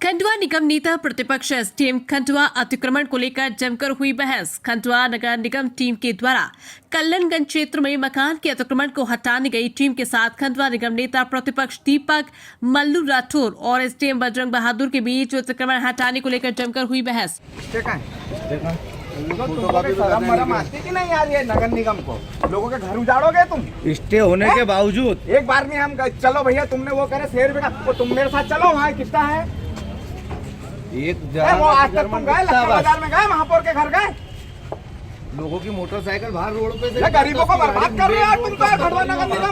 खंडवा निगम नेता प्रतिपक्ष एसडीएम खंडवा अतिक्रमण को लेकर जमकर हुई बहस। खंडवा नगर निगम टीम के द्वारा कल्लनगंज क्षेत्र में मकान के अतिक्रमण को हटाने गई टीम के साथ खंडवा निगम नेता प्रतिपक्ष दीपक मल्लू राठौर और एसडीएम बजरंग बहादुर के बीच अतिक्रमण हटाने को लेकर जमकर हुई बहस। शर्म आती कि नहीं यार, ये नगर निगम को लोगों के घर उजाड़ोगे तुम स्टे होने के बावजूद। एक बार नहीं हम चलो भैया, तुमने वो करे शेर भी वो तुम मेरे साथ चलो, वहाँ किस्ता है एक वो आज तक तुम गए बाजार में, गए महापौर के घर गए, लोगों की मोटरसाइकिल बाहर रोड पे से गरीबों को बर्बाद कर रहे हो यार तुम तो यार खंडवा नगर निगम।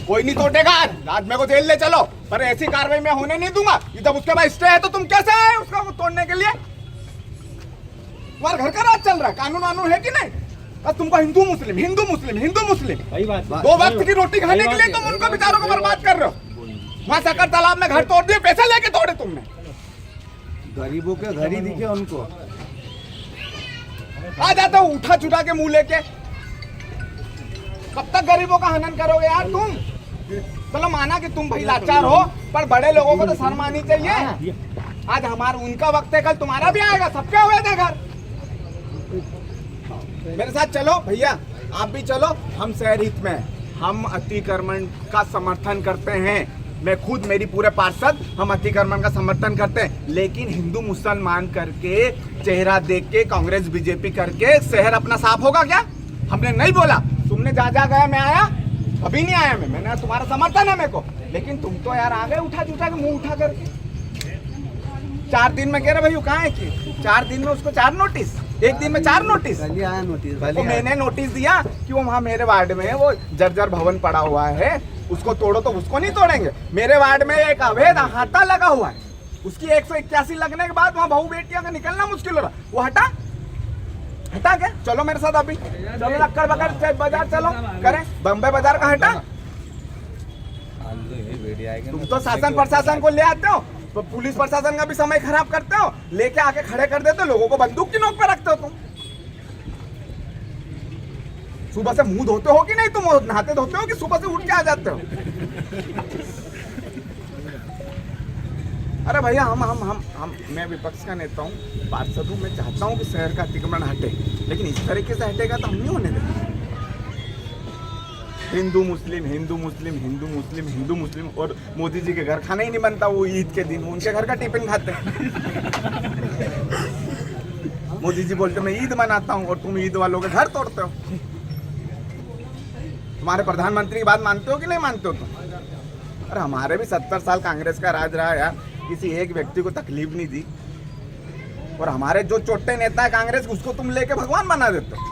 कोई नहीं तोड़ेगा आज मेरे को जेल ले चलो, पर ऐसी कार्रवाई मैं होने नहीं दूंगा। जब उसके बाद स्टे है तो तुम कैसे आए उसका तोड़ने के लिए? तुम्हारे घर का राज चल रहा है, कानून वानून है कि नहीं? बस तुमको हिंदू मुस्लिम हिंदू मुस्लिम हिंदू मुस्लिम दो वक्त की रोटी खाने के लिए तुम उनको बेचारों को बर्बाद कर रहे हो। वहाँ सकर तालाब में घर तोड़ दिए, पैसे लेके तोड़े तुमने। गरीबों के घर ही दिखे उनको। आ जाता हूँ उठा चुटा के मुंह लेके, कब तक गरीबों का हनन करोगे यार तुम? चलो माना कि तुम भाई लाचार हो, पर बड़े लोगों को तो शर्म आनी चाहिए। आज हमारा उनका वक्त है, कल तुम्हारा भी आएगा, सबके हुए थे घर। मेरे साथ चलो भैया, आप भी चलो। हम शहर हित में, हम अतिक्रमण का समर्थन करते हैं। मैं खुद, मेरी पूरे पार्षद, हम अतिक्रमण का समर्थन करते हैं, लेकिन हिंदू मुसलमान करके, चेहरा देख के, कांग्रेस बीजेपी करके शहर अपना साफ होगा क्या? हमने नहीं बोला, तुमने जा गया, मैं आया अभी नहीं आया मैंने तुम्हारा समर्थन है मेरे को, लेकिन तुम तो यार आ गए उठा चुटा के मुंह उठा करके। 4 दिन में कह रहे भाई कहाँ है कि 4 दिन में उसको 4 नोटिस, एक दिन में 4 नोटिस। तो मैंने नोटिस दिया कि वो वहाँ मेरे वार्ड में वो जर्जर भवन पड़ा हुआ है, उसको तोड़ो, तो उसको नहीं तोड़ेंगे। मेरे वार्ड में एक अवैध हाथा लगा हुआ है, उसकी 181 लगने के बाद वहाँ बहू बेटियां का निकलना मुश्किल हो रहा, वो हटा क्या? चलो मेरे साथ अभी, चलो लक्कड़ बकड़ बाजार चलो करें, बम्बई बाजार का हटा। तुम तो शासन प्रशासन को ले आते हो, तो पुलिस प्रशासन का भी समय खराब करते हो, लेके आके खड़े कर देते हो, लोगों को बंदूक की नोक पे रखते हो तुम। सुबह से मुंह धोते हो कि नहीं? तुम नहाते धोते हो कि सुबह से उठ के आ जाते हो? अरे भैया हम मैं विपक्ष का नेता हूँ, पार्षद हूँ, मैं चाहता हूँ कि शहर का अतिक्रमण हटे, लेकिन इस तरीके से हटेगा तो हम नहीं होने देंगे। हिंदू मुस्लिम हिंदू मुस्लिम हिंदू मुस्लिम हिंदू मुस्लिम, और मोदी जी के घर खाना ही नहीं बनता, वो ईद के दिन उनके घर का टिफिन खाते हैं। मोदी जी बोलते मैं ईद मनाता हूँ और तुम ईद वालों के घर तोड़ते हो। तुम्हारे प्रधानमंत्री की बात मानते हो कि नहीं मानते हो तुम? अरे हमारे भी 70 साल कांग्रेस का राज रहा यार, किसी एक व्यक्ति को तकलीफ नहीं दी, और हमारे जो छोटे नेता है कांग्रेस, उसको तुम लेके भगवान बना देते हो।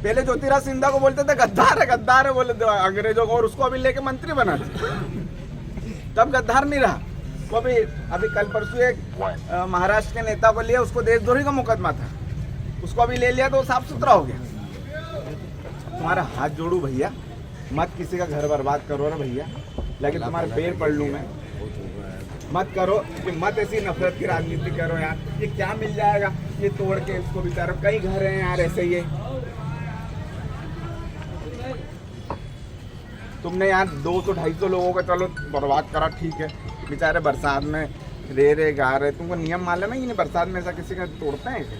पहले ज्योतिराज सिंधिया को बोलते थे गद्दार है बोले अंग्रेजों को, और उसको अभी लेके मंत्री बना देते। तब गद्दार नहीं रहा वो। अभी कल परसों एक महाराष्ट्र के नेता को लिया, उसको देशद्रोही का मुकदमा था, उसको अभी ले लिया तो साफ सुथरा हो गया। तुम्हारा हाथ जोड़ू भैया, मत किसी का घर बर्बाद करो ना भैया, लेकिन तुम्हारे पैर पड़ लूँ मैं, मत करो कि मत ऐसी नफरत की राजनीति करो यार। ये क्या मिल जाएगा ये तोड़ के उसको बेचारा, कई घर हैं यार ऐसे ही। तुमने यार 200-250 लोगों का चलो बर्बाद करा, ठीक है, बेचारे बरसात में रह गा रहे, तुमको नियम मालूम है कि नहीं बरसात में ऐसा किसी का तोड़ते हैं ऐसे?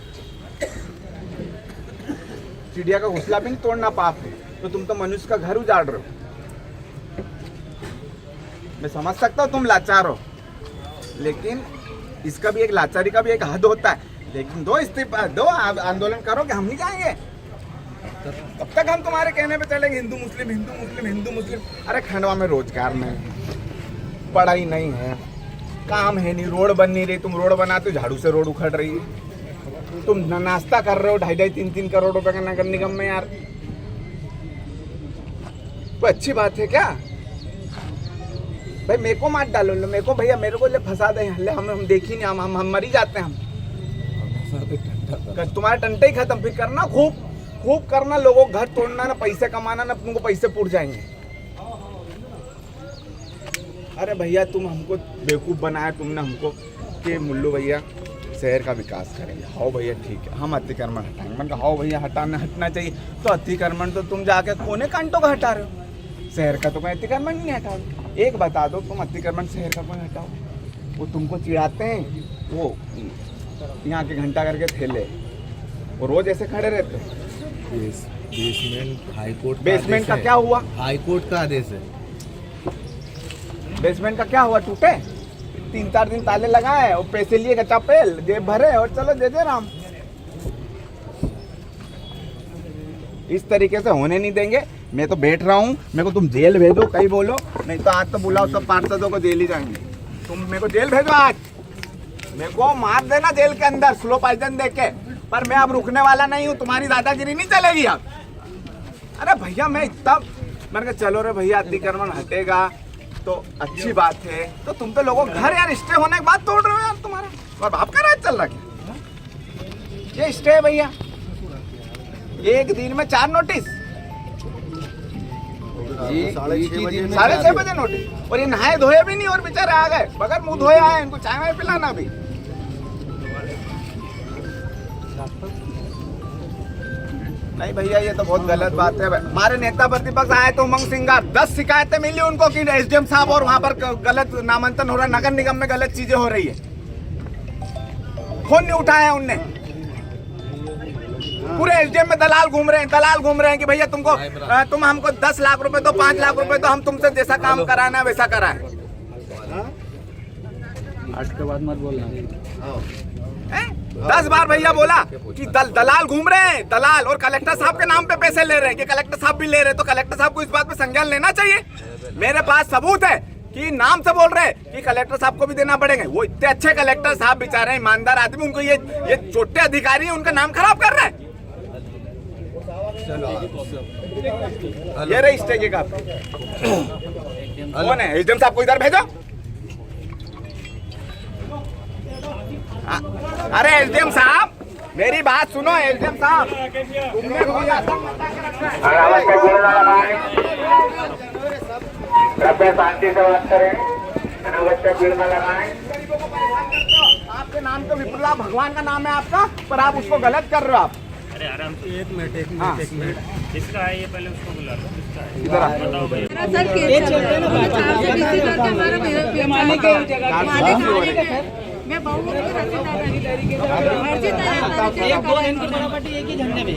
चिड़िया का घोंसला भी नहीं तोड़ना पाप है, तो तुम तो मनुष्य का घर उजाड़ रहे हो। मैं समझ सकता हूँ तुम लाचार हो, लेकिन इसका भी एक लाचारी का भी एक हद होता है। लेकिन दो इस्तीफा दो, आंदोलन करो कि हम नहीं जाएंगे। तब तक हम तुम्हारे कहने पे चलेंगे हिंदू मुस्लिम हिंदू मुस्लिम हिंदू मुस्लिम। अरे खंडवा में रोजगार नहीं, पढ़ाई नहीं है, काम है नहीं, रोड बन नहीं रही, तुम रोड बनाते हो झाड़ू से रोड उखड़ रही है। तुम नाश्ता कर रहे हो 2.5-3 करोड़ रुपए का नगर निगम में यार, कोई अच्छी बात है क्या भाई? मेरे को मार डालो, मेरे को भैया, मेरे को ले फंसा दे, हम देख ही नहीं, हम मर ही जाते हैं हम। तुम्हारे टंटे ही खत्म, फिर करना खूब करना, लोगों घर तोड़ना ना, पैसे कमाना ना, तुमको पैसे पुर जाएंगे। अरे भैया तुम हमको बेवकूफ बनाया तुमने हमको कि मुल्लू भैया शहर का विकास करेंगे। हाँ भैया ठीक है, हम अतिक्रमण हटाएंगे। मैंने कहा हाँ भैया हटना चाहिए, तो अतिक्रमण तो तुम जाके कोने कांटों का हटा रहे हो, शहर का तो कोई अतिक्रमण नहीं हटा रहे। एक बता दो, तुम अतिक्रमण शहर का कौन हटाओ? वो तुमको चिढ़ाते हैं, वो यहाँ के घंटा करके ठेले, वो रोज ऐसे खड़े रहते हैं। बेसमेंट हाईकोर्ट बेसमेंट का क्या हुआ? हाईकोर्ट का आदेश है। बेसमेंट का क्या हुआ? टूटे 3-4 दिन ताले लगाए और पैसे लिए कच्चा पेल जेब भरे और चलो जय राम। इस तरीके से होने नहीं देंगे। मैं तो बैठ रहा हूँ, मेरे को तुम जेल भेजो, कहीं बोलो, नहीं तो आज तो बुलाओ सब पार्षदों को जेल ही जाएंगे। तुम मेरे को जेल भेजो आज, मेरे को मार देना जेल के अंदर स्लो पॉइजन दे के, पर मैं अब रुकने वाला नहीं हूँ। तुम्हारी दादागिरी नहीं चलेगी अब। अरे भैया मैं इतना मैंने कहा चलो रे भैया अतिक्रमण हटेगा तो अच्छी बात है, तो तुम तो लोगों घर यार स्टे होने के बाद तोड़ रहे हो यार। तुम्हारा और बाप का राज चल रहा क्या? ये स्टे है भैया, एक दिन में 4 नोटिस, 6:30 बजे नोटिस, और ये नहाए धोए भी नहीं और बेचारे आ गए बगैर मुंह धोए आए। इनको चाय वाय पिलाना भी। नहीं भैया ये तो बहुत गलत बात है। हमारे नेता प्रतिपक्ष आए तो उमंग सिंगार 10 शिकायतें मिली उनको कि एसडीएम साहब और वहां पर गलत नामांकन हो रहा है, नगर निगम में गलत चीजें हो रही है। फोन नहीं उठाया उनने। पूरे एसडीएम में दलाल घूम रहे हैं कि भैया तुमको तुम हमको 10 लाख रुपए दो, 5 लाख रुपए दो, हम तुमसे जैसा काम कराना है वैसा कराएं। 8 के बाद मत बोलना। 10 बार भैया बोला कि दलाल घूम रहे हैं, दलाल, और कलेक्टर साहब के नाम पे पैसे ले रहे हैं कि कलेक्टर साहब भी ले रहे हैं, तो कलेक्टर साहब को इस बात पे संज्ञान लेना चाहिए। मेरे पास सबूत है कि नाम से बोल रहे हैं कि कलेक्टर साहब को भी देना पड़ेगा। वो इतने अच्छे कलेक्टर साहब बेचारे ईमानदार आदमी, उनको ये छोटे अधिकारी उनका नाम खराब कर रहे हैं। ये रही स्टेज का कौन है? एसडीएम साहब को इधर भेजो। अरे एसडीएम साहब मेरी बात सुनो। एसडीएम साहब तुमने कृपया शांति से बात करें, अनावश्यक भीड़ न लगाएं। आपके नाम तो विपुला भगवान का नाम है आपका, पर आप उसको गलत कर रहे हो आप। अरे आराम से, एक मिनट किसका है ये? पहले उसको बुला लो। किसका है? इधर आ। बताओ भैया। मैं बहू की मर्जी एक 2 दिन की प्रॉपर्टी एक ही झंडे में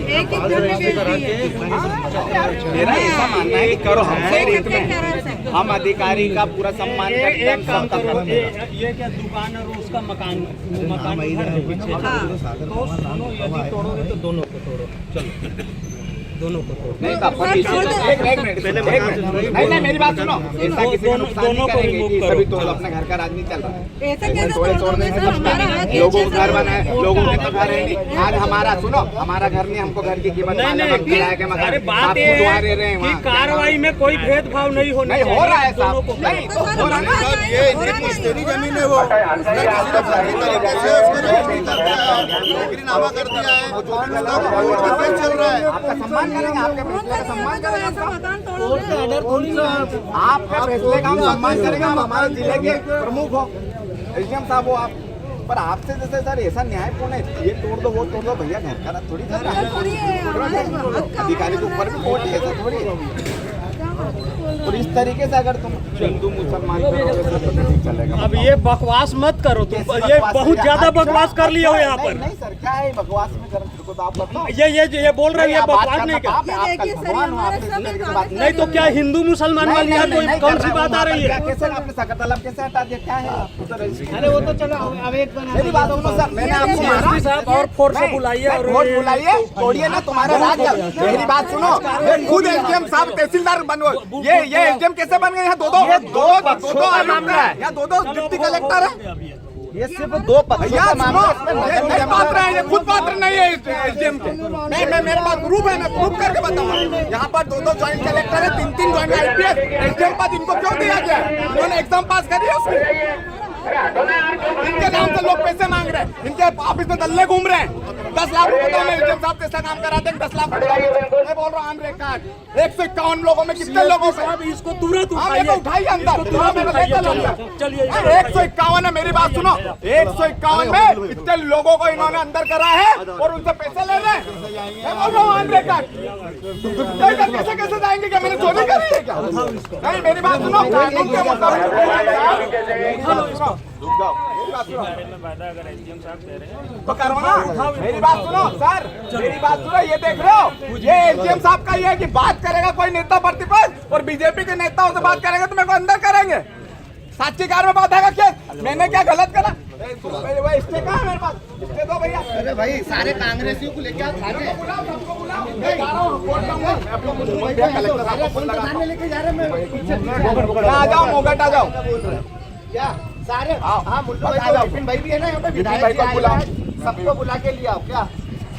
मेरा ऐसा मानना है कि करो हमसे रीत में, हम अधिकारी का पूरा सम्मान करते हैं। ये क्या दुकान और उसका मकान तो सुनो, यदि तोड़ोगे तो दोनों को तोड़ो। चलो दोनों को तोड़ो। नहीं तो अपन एक मिनट नहीं मेरी बात सुनो। ऐसा किसी को नुकसान नहीं करेंगे कि सभी तोड़, अपने घर का राजनीति चल रहा है। ऐसे तोड़ने से सबका लोगों को घर बनाए, लोगों के तो घर है नहीं। आज हमारा सुनो, हमारा घर नहीं, हमको घर की कीमत किराए के मकान। अरे बात ये है कि कार्रवाई में कोई भेदभाव नहीं होना चाहिए। हो रहा है साहब, नहीं तो हो रहा है। ये तेरी जमीन है, वो कर दिया है, चल रहा है। आपका सम्मान करेंगे, आपके फैसले का सम्मान करेंगे। आपके फैसले का हम सम्मान करेंगे। हम हमारे जिले के प्रमुख हो, एसडीएम साहब हो आप, पर आपसे जैसे सर ऐसा न्यायपूर्ण है, ये तोड़ दो वो तोड़ दो, भैया घर का थोड़ी अधिकारी के ऊपर भी कोर्ट है, ऐसा थोड़ी। और इस तरीके से अगर तुम हिंदू मुसलमान करोगे तो नहीं चलेगा। अब ये बकवास मत करो तुम, ये बहुत ज्यादा बकवास कर लिए हो यहाँ पर। नहीं सर, क्या है बकवास में कर तो आप बताओ। ये बोल रहे हैं ये बकवास नहीं कर। नहीं तो क्या हिंदू मुसलमान वाली यहाँ कोई कौन सी बात आ रही है? कैसे आपने सकतलब कैसे हटा दिया? क्या है? अरे वो तो चलो अब एक मेरी बात सुनो सर, मैंने आपको मारा साहब और फोर्स बुलाइए और फोर्स बुलाइए, तोड़िए ना तुम्हारा राज्य। मेरी बात सुनो, ये खुद एसडीएम साहब तहसीलदार बनो। ये एसडीएम कैसे बन गए? यहाँ दो मामला है, यहाँ दो डिप्टी कलेक्टर है। ये सिर्फ 2 पक्षों का मामला है। नहीं पात्र है, ये खुद पात्र नहीं है एसडीएम के। नहीं मैं मेरे पास प्रूफ है, मैं प्रूफ करके बताऊंगा। यहाँ पर 2 ज्वाइंट कलेक्टर है, 3 ज्वाइंट आईपीएस। एसडीएम पद इनको क्यों दिया गया? उन्होंने एग्जाम पास करी है उसकी। इनके नाम से लोग पैसे मांग रहे हैं, इनके ऑफिस में दल्ले घूम रहे हैं। 10 लाख रुपए तो एसडीएम साहब कैसा काम कराते हैं? 10 लाख रुपए मैं बोल रहा हूँ ऑन रिकॉर्ड। 151 लोगों में कितने लोगों से इसको तुरंत उठाइए अंदर। चलिए 151 है, मेरी बात सुनो। 151 में इतने लोगों को इन्होंने अंदर करा है और उनसे पैसे ले रहे हैं। मैं बोल रहा हूँ ऑन रिकॉर्ड। कैसे जाएंगे? क्या मैंने चोरी करी है क्या? नहीं मेरी बात सुनो, कानून के मुताबिक तो करो ना। मेरी बात सुनो सर, मेरी बात सुनो, ये देख रहे हो, ये एसडीएम साहब का ये है कि बात करेगा कोई नेता प्रतिपक्ष और बीजेपी के नेताओं से बात करेंगे तो मेरे को अंदर करेंगे। साक्षीकार में बात आएगा क्या, मैंने क्या गलत करा? इससे कहा मेरे पास, इससे दो भैया। अरे भाई सारे कांग्रेसियों को लेके लेके जा रहे हैं। आ जाओ मोगट आ जाओ। क्या सारे हाँ मुल्लू भाई तो विपिन भाई भी है ना यहाँ पे, विधायक भाई को जी बुलाओ। आए हैं, सबको बुला के लिया क्या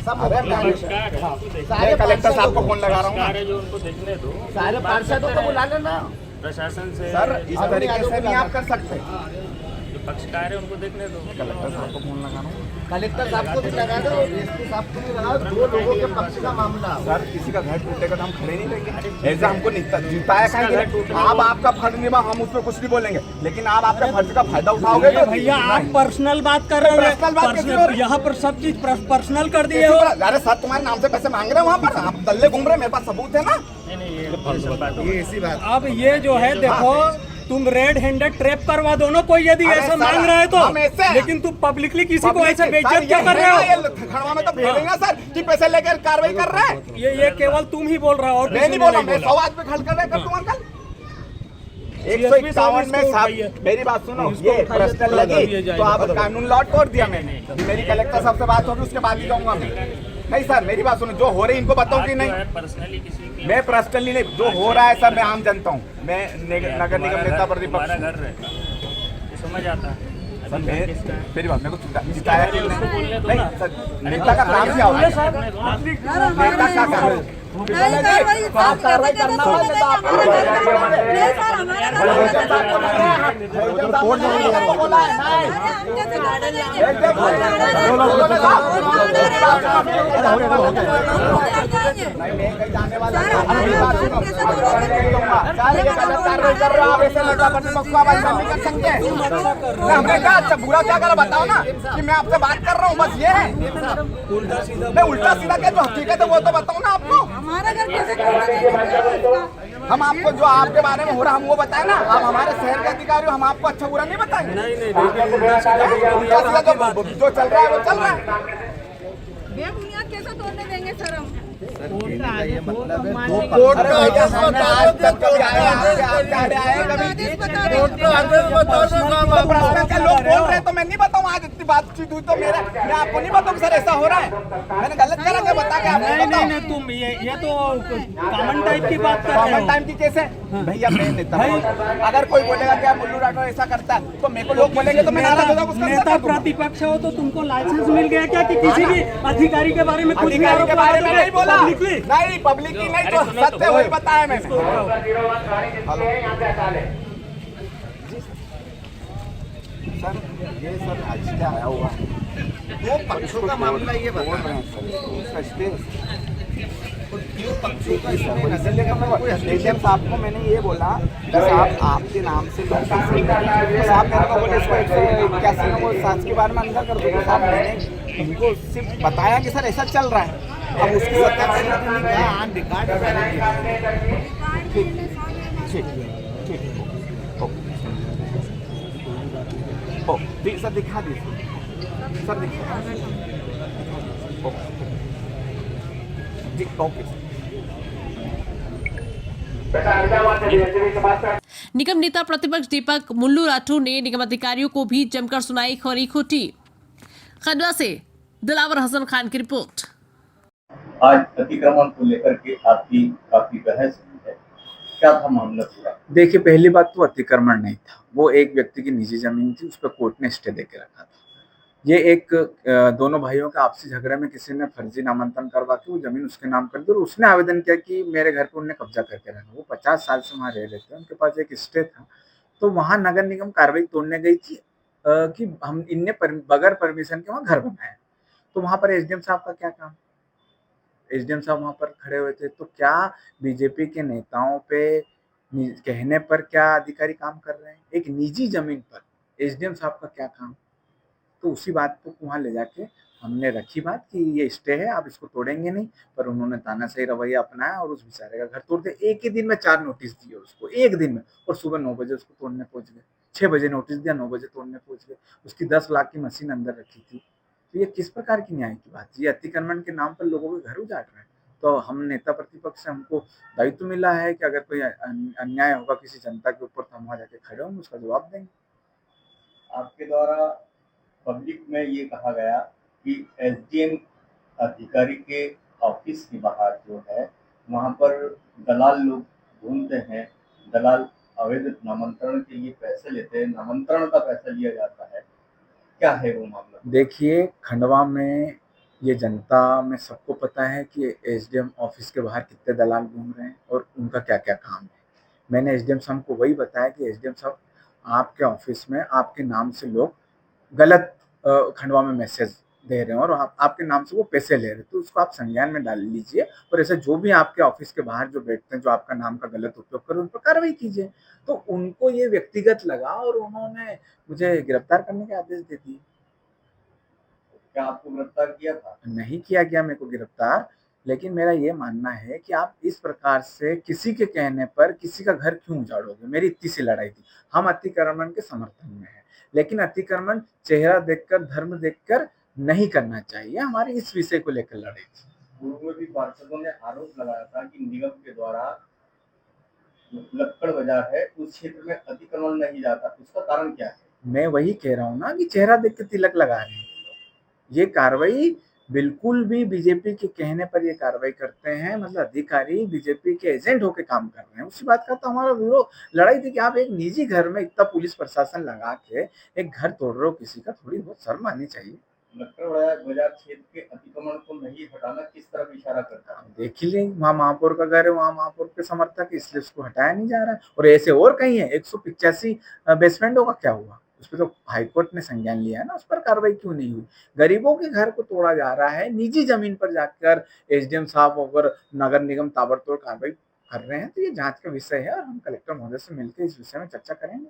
सब मैं कलेक्टर साहब को फोन लगा रहा हूँ। जो उनको देखने दो, सारे पार्षदों को बुला लेना। प्रशासन से सर इस तरीके से नहीं आप कर सकते। जो पक्षकार है उनको देखने दो। कलेक्टर साहब को फोन लगा रहा हूँ। कलेक्टर साहब को भी लगा दो, एसपी साहब को भी लगा दो, 2 लोगों के पक्ष का मामला। सर किसी का घर टूटेगा तो हम खड़े नहीं रहेंगे, ऐसे हमको जिताया कहेंगे। आप आपका फर्ज निभा, हम उस पर कुछ नहीं बोलेंगे, लेकिन आप आपके फर्ज का फायदा उठाओगे तो भैया आप पर्सनल बात कर रहे पर्सनल बात कैसे हो हो, रही है? यहाँ पर सब चीज पर्सनल कर दिए हो। अरे सर तुम्हारे नाम से पैसे मांग रहे हैं वहाँ पर, आप दल्ले घूम रहे हैं, मेरे पास सबूत है ना। ये इसी बात अब ये जो है देखो, तुम रेड हैंडेड ट्रैप करवा दो ना कोई यदि अरे ऐसा सर, मांग रहा है हम तो, ऐसे हैं। लेकिन तुम पब्लिकली किसी को ऐसे सर, बेइज्जत ये क्यों कर रहे है हो? ना, ये खड़वा में तो भेजेंगे सर कि पैसे लेकर कार्रवाई कर रहे हैं। ये केवल तुम ही बोल रहे हो और मैं किसी नहीं ने बोला, नहीं मैं 100 आदमी खड़ कर रहे कर दूंगा कल। 151 में साहब मेरी बात सुनो, ये पर्सनल लगी तो आप कानून लॉ तोड़ दिया मैंने। मेरी कलेक्टर साहब से बात होगी उसके बाद ही जाऊंगा मैं। नहीं सर मेरी बात सुनो, जो हो रही इनको बताओ कि नहीं। पर्सनली किसी मैं पर्सनली नहीं, जो हो रहा है सर मैं आम जनता हूँ, मैं नगर निगम नेता प्रतिपक्ष घर रहता ये समझ आता है। सर मैं मेरी बात मेरे को जिताया कि नहीं सर, नेता का काम क्या होता है? नेता का काम है नहीं कार्रवाई आप कार्रवाई करना होगा तो आप नहीं सर हमारा रिपोर्ट बोला है नहीं मैं कहीं जाने वाला आप ऐसे नेता प्रतिपक्ष को आवाज नहीं कर सकते। हमने कहा अच्छा बुरा क्या करा बताओ ना कि मैं आपसे बात कर रहा हूँ, बस ये है। मैं उल्टा सीधा क्या जो हकीकत है वो तो बताऊँ ना आपको। हमारा घर कैसे करना हम आपको जो आपके बारे में हो रहा हम वो बताए ना। आप हमारे शहर के अधिकारी हो, हम आपको अच्छा बुरा नहीं बताएंगे। उल्टा सीधा जो चल रहा है वो चल रहा है। बेबुनियाद कैसे तोड़ने देंगे सर हम? ये मतलब है कोर्ट का आदेश आज तक कभी आया है कभी? प्रश्न के लोग बोल रहे हैं तो मैं नहीं बताऊँ। आज इतनी बातचीत हुई तो मैं आपको नहीं बताऊँ सर ऐसा हो रहा है। मैंने गलत करा क्या बता के आपको नहीं तुम ये तो कॉमन टाइप की बात कर रहे कॉमन हो। टाइम की कैसे भैया मैं नेता हूं। अगर कोई बोलेगा क्या मुल्लू राठौर ऐसा करता है तो मेरे को लोग बोलेंगे तो मैं नाराज होगा उसका नेता प्रतिपक्ष हो तो तुमको लाइसेंस मिल गया क्या कि किसी भी अधिकारी के बारे में कुछ भी अधिकारी के बारे में नहीं बोला। पब्लिकली? नहीं पब्लिकली नहीं, जो सत्य है वही बताया मैंने। सर ये सर आज क्या आया हुआ है, 2 पक्षों का मामला ये बता रहे हैं। उसका स्टेज 2 पक्षों का एसडीएम साहब को मैंने ये बोला कि साहब आपके नाम से लोग कैसे तो साहब मेरे को बोले इसको 181 में वो सांस के बारे में अंदर कर दो। साहब मैंने उनको सिर्फ बताया कि सर ऐसा चल रहा है। अब उसकी ठीक सर दिखा दीजिए सर दिखा ओके। निगम नेता प्रतिपक्ष दीपक मुल्लू राठौर ने निगम अधिकारियों को भी जमकर सुनाई खरी खोटी। खंडवा से दिलावर हसन खान की रिपोर्ट। आज अतिक्रमण को लेकर के आपकी काफी बहस हुई है, क्या था मामला पूरा? देखिए पहली बात तो अतिक्रमण नहीं था, वो एक व्यक्ति की निजी जमीन थी, उस पर कोर्ट ने स्टे दे के रखा था। ये एक दोनों भाइयों के आपसी झगड़े में किसी ने फर्जी नामांकन करवा के वो जमीन उसके नाम कर दी और उसने आवेदन किया कि मेरे घर पे उन्हें कब्जा करके रखा। वो 50 साल से वहाँ रह रहे थे, उनके पास एक स्टे था, तो वहाँ नगर निगम कार्रवाई तोड़ने गई थी कि हम इनने बगैर परमिशन के वहाँ घर बनाए। तो वहाँ पर एसडीएम साहब का क्या काम? एसडीएम साहब वहाँ पर खड़े हुए थे, तो क्या बीजेपी के नेताओं पे कहने पर क्या अधिकारी काम कर रहे हैं? एक निजी जमीन पर एसडीएम साहब का क्या काम? तो उसी बात को वहाँ ले जाके हमने रखी बात कि ये स्टे है, आप इसको तोड़ेंगे नहीं, पर उन्होंने तानाशाही रवैया अपनाया और उस बेचारे का घर तोड़ दिया। एक ही दिन में 4 नोटिस दिए उसको, एक दिन में, और सुबह 9 बजे उसको तोड़ने पहुंच गए। 6 बजे नोटिस दिया, 9 बजे तोड़ने पहुंच गए। उसकी 10 लाख की मशीन अंदर रखी थी। तो ये किस प्रकार की न्याय की बात है? ये अतिक्रमण के नाम पर लोगों के घर उजाड़ रहे हैं। तो हम नेता प्रतिपक्ष से हमको दायित्व मिला है कि अगर कोई अन्याय होगा किसी जनता के ऊपर तो हम वहाँ जाके खड़े होंगे, उसका जवाब देंगे। आपके द्वारा पब्लिक में ये कहा गया कि एसडीएम अधिकारी के ऑफिस के बाहर जो है वहाँ पर दलाल लोग घूमते हैं, दलाल अवैध नामांतरण के लिए पैसे लेते हैं, नामांतरण का पैसा लिया जाता है, क्या है वो मामला? देखिए, खंडवा में ये जनता में सबको पता है कि एसडीएम ऑफिस के बाहर कितने दलाल घूम रहे हैं और उनका क्या-क्या काम है। मैंने एसडीएम साहब को वही बताया कि एसडीएम साहब, आपके ऑफिस में आपके नाम से लोग गलत खंडवा में मैसेज दे रहे हैं और आपके नाम से वो पैसे ले रहे हैं, तो उसको आप संज्ञान में डाल लीजिए और ऐसे जो भी आपके ऑफिस के बाहर जो बैठते हैं, जो आपका नाम का गलत उपयोग कर रहे हैं, उन पर कार्रवाई कीजिए। तो उनको ये व्यक्तिगत लगा और उन्होंने मुझे गिरफ्तार करने के आदेश दे दिए। क्या आपको गिरफ्तार किया था? नहीं किया गया मेरे को गिरफ्तार, लेकिन मेरा ये मानना है कि आप इस प्रकार से किसी के कहने पर किसी का घर क्यों उजाड़ोगे? मेरी इतनी सी लड़ाई थी। हम अतिक्रमण के समर्थन में हैं, लेकिन अतिक्रमण चेहरा देखकर, धर्म देखकर नहीं करना चाहिए। हमारी इस विषय को लेकर लड़ाई थी। पूर्व में भी पार्षदों ने आरोप लगाया था कि निगम के द्वारा लक्कड़ बाजार है उस क्षेत्र में अतिक्रमण नहीं जाता, उसका कारण क्या है? मैं वही कह रहा हूँ ना कि चेहरा देख के तिलक लगा रहे हैं। ये कार्रवाई बिल्कुल भी बीजेपी के कहने पर ये कार्रवाई करते हैं, मतलब अधिकारी बीजेपी के एजेंट होके काम कर रहे हैं। उसी बात का तो हमारा विरोध, लड़ाई थी कि आप एक निजी घर में इतना पुलिस प्रशासन लगा के एक घर तोड़ रहे हो किसी का, थोड़ी बहुत शर्म आनी चाहिए। लक्कड़ बाजार क्षेत्र के अतिक्रमण को नहीं हटाना किस तरफ इशारा करता है? देख ही लें, वहाँ महापौर का घर है, वहाँ महापौर के समर्थक है, इसलिए उसको हटाया नहीं जा रहा है। और ऐसे और कहीं है, 185 बेसमेंटों का क्या हुआ? उस पर तो हाईकोर्ट ने संज्ञान लिया है ना, उस पर कार्रवाई क्यों नहीं हुई? गरीबों के घर को तोड़ा जा रहा है, निजी जमीन पर जाकर एसडीएम साहब और नगर निगम ताबड़तोड़ कार्रवाई कर रहे हैं, तो ये जांच का विषय है और हम कलेक्टर महोदय से मिलकर इस विषय में चर्चा करेंगे।